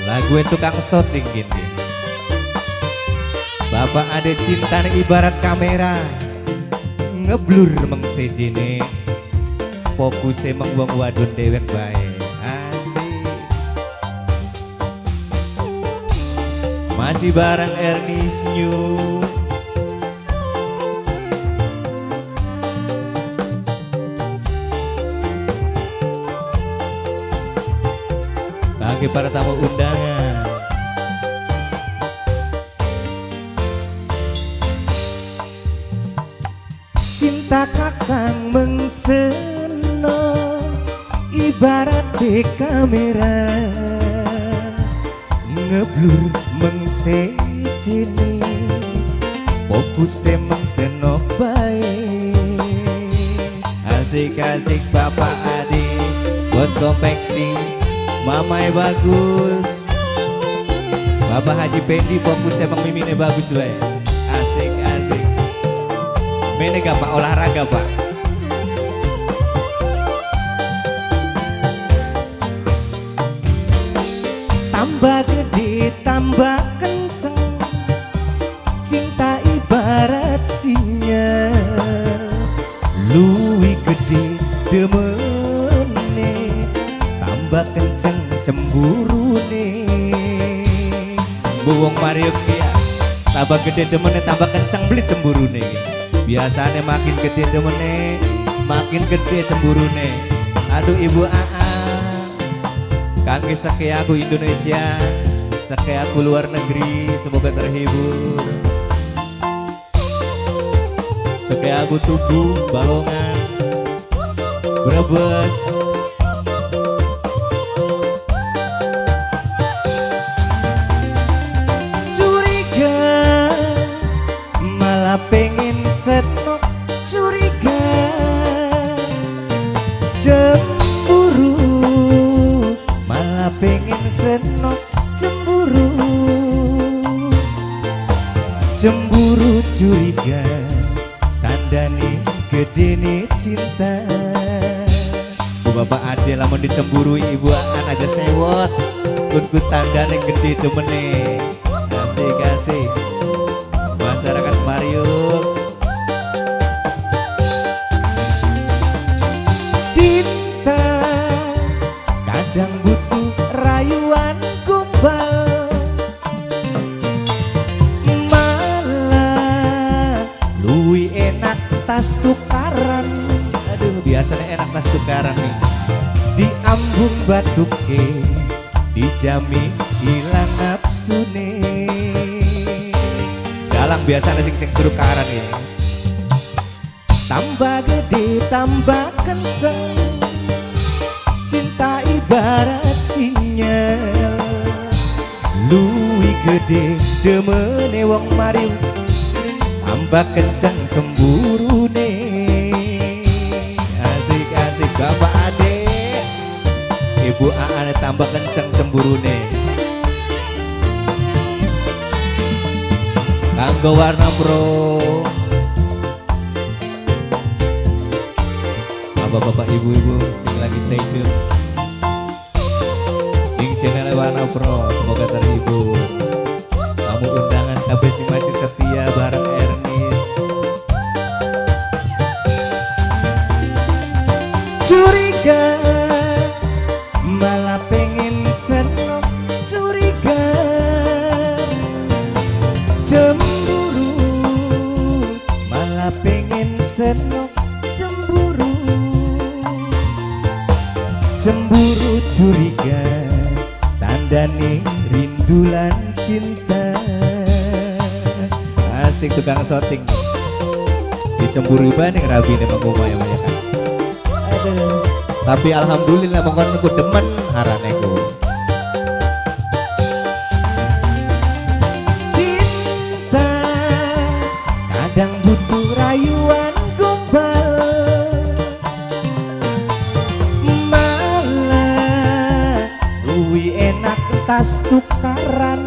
Lagu tukang syuting gini. Bapak ade cinta ibarat kamera ngeblur mengsejene. Fokus emang wong wadon dewek bae. Asik. Masih bareng Ernest New. Bagi para tamu undangan. Cinta kakang mengseno ibarat di kamera ngeblur mengsejene fokus emang seno bae. Asik-asik bapak adik bos konveksi mamai bagus, Bapak Haji Pendi fokus emang mimine bagus wae. Asik-asik. Mene gak Pak olahraga Pak. Tambah gede tambah kenceng, cinta ibarat sinyal. Luwih gede demene, tambah kenceng cemburu nih. Buwong Mario Kia tambah gede demene tambah kenceng beli cemburu nih. Biasanya makin gede demene makin gede cemburu nih. Aduh Ibu Aa, kangge sake aku Indonesia, sake aku luar negeri, semoga terhibur. Sake aku Tugu, Balongan, Brebes. Pengen senok curiga cemburu, malah pengen senok cemburu, cemburu curiga tandane gedene cinta. Bu bapak ade lamun dicemburui ibu akan aja sewot kun tandane gede temene. Asik-asik masyarakat Mariuk. Cinta kadang butuh rayuan gombal, malah luwih enak tas tukaran. Aduh biasanya enak tas tukaran nih. Diambung batuke dijamin hilang nafsune. Dalang biasanya sing tukaran ini. Tambah gede tambah kenceng, cinta ibarat sinyal. Luwih gede demene wong Mariu, tambah kenceng cemburu nih. Asik-asik bapak adik Ibu Aa tambah kenceng cemburu nih. Kanggo warna bro, bapak-bapak ibu-ibu sing lagi stay tune ning channel warna bro, semoga terhibur. Kamu undangan kabeh sing masih setia bareng Ernest. Curiga malah pengen senok curiga, cemburu malah pengen senok cemburu, cemburu curiga tandane rindulan cinta. Asik tukang syuting dicemburu banding rabi nih Bang Umay ya kan. Aduh. Tapi alhamdulillah mongkon aku demen harane ku. Cinta kadang butuh rayuan gombal, malah luwih enak tas tukaran.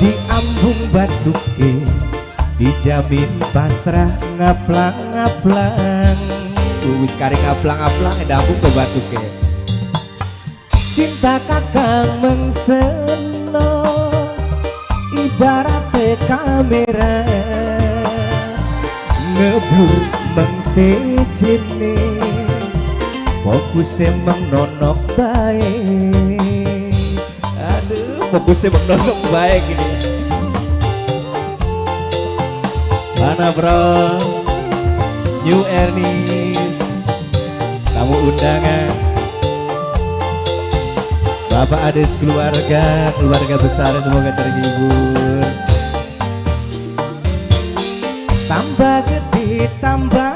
Diambung batuke dijamin pasrah ngaplang-ngaplang. Wis kari ngaplang-ngaplang dampung ke batuke. Cinta kakang mengseno ibarat kamera ngeblur mengsejene fokus emang nonok baik. Aduh, fokus emang nonok baik ini. Mana bro? New Ernest, kamu undangan. Bapak Ades keluarga besar semoga terhibur. Tambah gede tambah